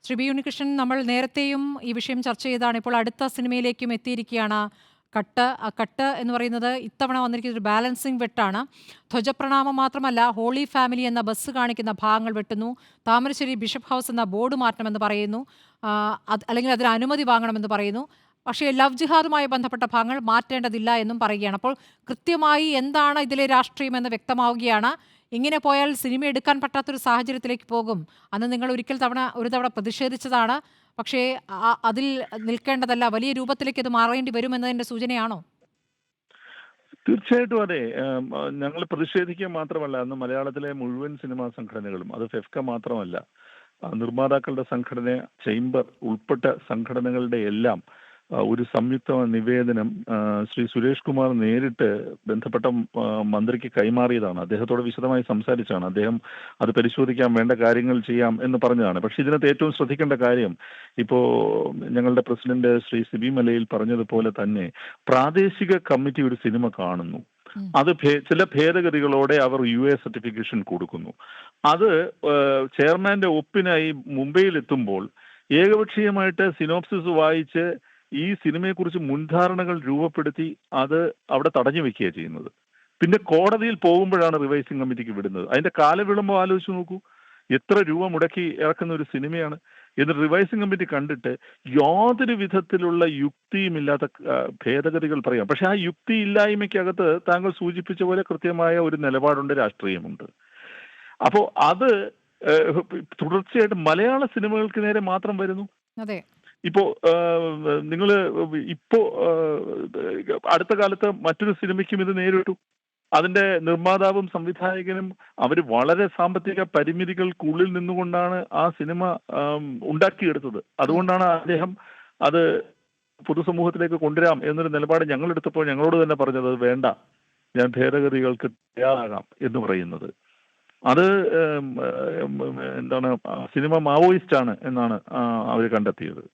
Shri B Unnikrishnan, നമ്മൾ നേരത്തെയും ഈ വിഷയം ചർച്ച ചെയ്താണ്. ഇപ്പോൾ അടുത്ത സിനിമയിലേക്കും എത്തിയിരിക്കുകയാണ് കട്ട്. ആ കട്ട് എന്ന് പറയുന്നത് ഇത്തവണ വന്നിരിക്കുന്ന ഒരു ബാലൻസിംഗ് വെട്ടാണ്. ധ്വജപ്രണാമം മാത്രമല്ല, ഹോളി ഫാമിലി എന്ന ബസ് കാണിക്കുന്ന ഭാഗങ്ങൾ വെട്ടുന്നു. താമരശ്ശേരി ബിഷപ്പ് ഹൗസ് എന്ന ബോർഡ് മാറ്റണമെന്ന് പറയുന്നു. അല്ലെങ്കിൽ അതിന് അനുമതി വാങ്ങണമെന്ന് പറയുന്നു. പക്ഷേ ലവ് ജിഹാദുമായി ബന്ധപ്പെട്ട ഭാഗങ്ങൾ മാറ്റേണ്ടതില്ല എന്നും പറയുകയാണ്. അപ്പോൾ കൃത്യമായി എന്താണ് ഇതിലെ രാഷ്ട്രീയമെന്ന് വ്യക്തമാവുകയാണ്. ഇങ്ങനെ പോയാൽ സിനിമ എടുക്കാൻ പറ്റാത്തൊരു സാഹചര്യത്തിലേക്ക് പോകും. അന്ന് നിങ്ങൾ ഒരു തവണ പ്രതിഷേധിച്ചതാണ്. പക്ഷേ അതിൽ നിൽക്കേണ്ടതല്ല, വലിയ രൂപത്തിലേക്ക് അത് മാറേണ്ടി വരുമെന്നതിന്റെ സൂചനയാണോ? തീർച്ചയായിട്ടും അതെ. ഞങ്ങൾ പ്രതിഷേധിക്കുക മാത്രമല്ല, അന്ന് മലയാളത്തിലെ മുഴുവൻ സിനിമാ സംഘടനകളും, അത് ഫെഫ്ക മാത്രമല്ല, നിർമ്മാതാക്കളുടെ സംഘടന, ചേംബർ ഉൾപ്പെട്ട സംഘടനകളുടെ എല്ലാം ഒരു സംയുക്ത നിവേദനം ശ്രീ സുരേഷ് കുമാർ നേരിട്ട് ബന്ധപ്പെട്ട മന്ത്രിക്ക് കൈമാറിയതാണ്. അദ്ദേഹത്തോട് വിശദമായി സംസാരിച്ചാണ്. അദ്ദേഹം അത് പരിശോധിക്കാം, വേണ്ട കാര്യങ്ങൾ ചെയ്യാം എന്ന് പറഞ്ഞതാണ്. പക്ഷെ ഇതിനകത്ത് ഏറ്റവും ശ്രദ്ധിക്കേണ്ട കാര്യം, ഇപ്പോ ഞങ്ങളുടെ പ്രസിഡന്റ് ശ്രീ സിബി മലയിൽ പറഞ്ഞതുപോലെ തന്നെ പ്രാദേശിക കമ്മിറ്റി ഒരു സിനിമ കാണുന്നു. അത് ചില ഭേദഗതികളോടെ അവർ UA സർട്ടിഫിക്കേഷൻ കൊടുക്കുന്നു. അത് ചെയർമാന്റെ ഒപ്പിനായി മുംബൈയിൽ എത്തുമ്പോൾ ഏകപക്ഷീയമായിട്ട് സിനോപ്സിസ് വായിച്ച് ഈ സിനിമയെക്കുറിച്ച് മുൻധാരണകൾ രൂപപ്പെടുത്തി അത് അവിടെ തടഞ്ഞു വെക്കുകയാണ് ചെയ്യുന്നത്. പിന്നെ കോടതിയിൽ പോകുമ്പോഴാണ് റിവൈസിംഗ് കമ്മിറ്റിക്ക് വിടുന്നത്. അതിന്റെ കാലവിളംബം ആലോചിച്ച് നോക്കൂ. എത്ര രൂപ മുടക്കി ഇറക്കുന്ന ഒരു സിനിമയാണ്. എന്നിട്ട് റിവൈസിംഗ് കമ്മിറ്റി കണ്ടിട്ട് യാതൊരു വിധത്തിലുള്ള യുക്തിയുമില്ലാത്ത ഭേദഗതികൾ പറയാം. പക്ഷെ ആ യുക്തി ഇല്ലായ്മയ്ക്കകത്ത് താങ്കൾ സൂചിപ്പിച്ച പോലെ കൃത്യമായ ഒരു നിലപാടുണ്ട്, രാഷ്ട്രീയമുണ്ട്. അപ്പോൾ അത് തുടർച്ചയായിട്ട് മലയാള സിനിമകൾക്ക് നേരെ മാത്രം വരുന്നു. അതെ. ഇപ്പോ ഇപ്പോ അടുത്ത കാലത്ത് മറ്റൊരു സിനിമയ്ക്കും ഇത് നേരിട്ടു. അതിന്റെ നിർമ്മാതാവും സംവിധായകനും അവർ വളരെ സാമ്പത്തിക പരിമിതികൾക്കുള്ളിൽ നിന്നുകൊണ്ടാണ് ആ സിനിമ ഉണ്ടാക്കിയെടുത്തത്. അതുകൊണ്ടാണ് അദ്ദേഹം അത് പൊതുസമൂഹത്തിലേക്ക് കൊണ്ടുവരാം എന്നൊരു നിലപാട് ഞങ്ങളെടുത്തപ്പോൾ ഞങ്ങളോട് തന്നെ പറഞ്ഞത് വേണ്ട, ഞാൻ ഭേദഗതികൾക്ക് തയ്യാറാകാം എന്ന് പറയുന്നത്. അത് എന്താണ്, സിനിമ മാവോയിസ്റ്റ് ആണ് എന്നാണ് അവർ കണ്ടെത്തിയത്.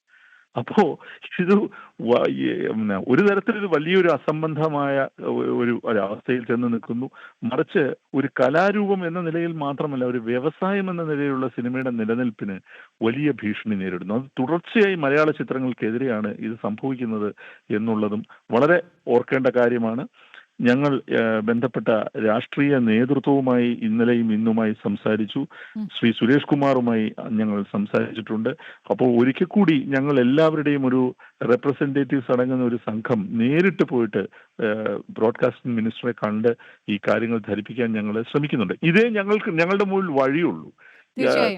അപ്പോ ഇത് ഒരു തരത്തിൽ ഇത് വലിയൊരു അസംബന്ധമായ ഒരവസ്ഥയിൽ ചെന്ന് നിൽക്കുന്നു. മറിച്ച് ഒരു കലാരൂപം എന്ന നിലയിൽ മാത്രമല്ല, ഒരു വ്യവസായം എന്ന നിലയിലുള്ള സിനിമയുടെ നിലനിൽപ്പിന് വലിയ ഭീഷണി നേരിടുന്നു. അത് തുടർച്ചയായി മലയാള ചിത്രങ്ങൾക്കെതിരെയാണ് ഇത് സംഭവിക്കുന്നത് എന്നുള്ളതും വളരെ ഓർക്കേണ്ട കാര്യമാണ്. ഞങ്ങൾ ബന്ധപ്പെട്ട രാഷ്ട്രീയ നേതൃത്വവുമായി ഇന്നലെയും ഇന്നുമായി സംസാരിച്ചു. ശ്രീ സുരേഷ് കുമാറുമായി ഞങ്ങൾ സംസാരിച്ചിട്ടുണ്ട്. അപ്പോൾ ഒരിക്കൽ കൂടി ഞങ്ങൾ എല്ലാവരുടെയും ഒരു റെപ്രസെന്റേറ്റീവ്സ് അടങ്ങുന്ന ഒരു സംഘം നേരിട്ട് പോയിട്ട് ബ്രോഡ്കാസ്റ്റിംഗ് മിനിസ്റ്ററെ കണ്ട് ഈ കാര്യങ്ങൾ ധരിപ്പിക്കാൻ ഞങ്ങൾ ശ്രമിക്കുന്നുണ്ട്. ഇതേ ഞങ്ങളുടെ മുന്നിൽ വഴിയുള്ളൂ.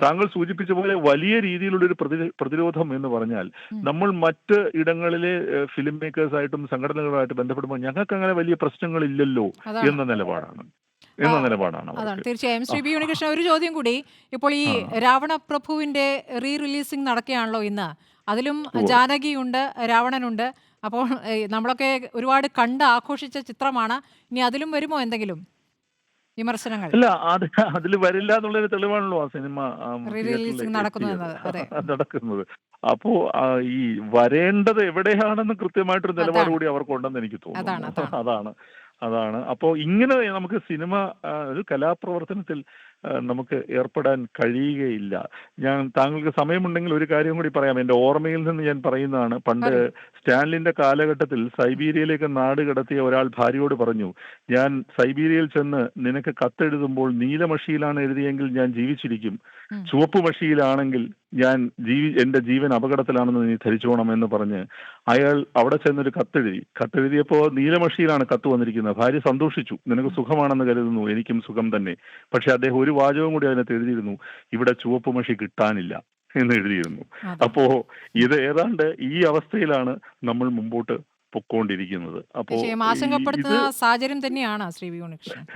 താങ്കൾ സൂചിപ്പിച്ച പോലെ വലിയ രീതിയിലുള്ള ഒരു പ്രതിരോധം എന്ന് പറഞ്ഞാൽ, നമ്മൾ മറ്റ് ഇടങ്ങളിലെ ഫിലിം മേക്കേഴ്സായിട്ടും സംഘടനകളുമായിട്ട് ബന്ധപ്പെടുമ്പോൾ ഞങ്ങൾക്ക് അങ്ങനെ വലിയ പ്രശ്നങ്ങളില്ലല്ലോ എന്ന നിലപാടാണ്. അതാണ് തീർച്ചയായും. ശ്രീ ബി ഉണ്ണികൃഷ്ണൻ, ഒരു ചോദ്യം കൂടി. ഇപ്പോൾ ഈ രാവണപ്രഭുവിന്റെ റിലീസിംഗ് നടക്കുകയാണല്ലോ ഇന്ന്. അതിലും ജാനകിയുണ്ട്, രാവണനുണ്ട്. അപ്പോൾ നമ്മളൊക്കെ ഒരുപാട് കണ്ട് ആഘോഷിച്ച ചിത്രമാണ്. ഇനി അതിലും വരുമോ എന്തെങ്കിലും വിമർശനങ്ങൾ? അല്ല, അതിൽ വരില്ല എന്നുള്ളൊരു തെളിവാണല്ലോ ആ സിനിമ നടക്കുന്നത്. അപ്പോ ഈ വരേണ്ടത് എവിടെയാണെന്ന് കൃത്യമായിട്ടൊരു നിലപാട് കൂടി അവർക്കുണ്ടെന്ന് എനിക്ക് തോന്നുന്നു. അതാണ്. അപ്പോൾ ഇങ്ങനെ നമുക്ക് സിനിമ ഒരു കലാപ്രവർത്തനത്തിൽ നമുക്ക് ഏർപ്പെടാൻ കഴിയുകയില്ല. താങ്കൾക്ക് സമയമുണ്ടെങ്കിൽ ഒരു കാര്യം കൂടി പറയാം. എൻ്റെ ഓർമ്മയിൽ നിന്ന് ഞാൻ പറയുന്നതാണ്. പണ്ട് സ്റ്റാലിന്റെ കാലഘട്ടത്തിൽ സൈബീരിയയിലേക്ക് നാട് കടത്തിയ ഒരാൾ ഭാര്യയോട് പറഞ്ഞു, ഞാൻ സൈബീരിയയിൽ ചെന്ന് നിനക്ക് കത്തെഴുതുമ്പോൾ നീലമഷിയിലാണ് എഴുതിയെങ്കിൽ ഞാൻ ജീവിച്ചിരിക്കും, ചുവപ്പ് മഷിയിലാണെങ്കിൽ എന്റെ ജീവൻ അപകടത്തിലാണെന്ന് നീ ധരിച്ചോണം എന്ന് പറഞ്ഞ് അയാൾ അവിടെ ചെന്നൊരു കത്തെഴുതിയപ്പോ നീലമഷിയിലാണ് കത്ത് വന്നിരിക്കുന്നത്. ഭാര്യ സന്തോഷിച്ചു, നിനക്ക് സുഖമാണെന്ന് കരുതുന്നു, എനിക്കും സുഖം തന്നെ. പക്ഷെ അദ്ദേഹം ഒരു വാചകം കൂടി അതിനകത്ത് എഴുതിയിരുന്നു, ഇവിടെ ചുവപ്പ് മഷി കിട്ടാനില്ല എന്ന് എഴുതിയിരുന്നു. അപ്പോ ഇത് ഏതാണ്ട് ഈ അവസ്ഥയിലാണ് നമ്മൾ മുമ്പോട്ട് പൊക്കോണ്ടിരിക്കുന്നത്. അപ്പോൾ ആശങ്കപ്പെടുത്തുന്ന സാഹചര്യം തന്നെയാണ് ശ്രീ വി ഉണ്ണികൃഷ്ണൻ.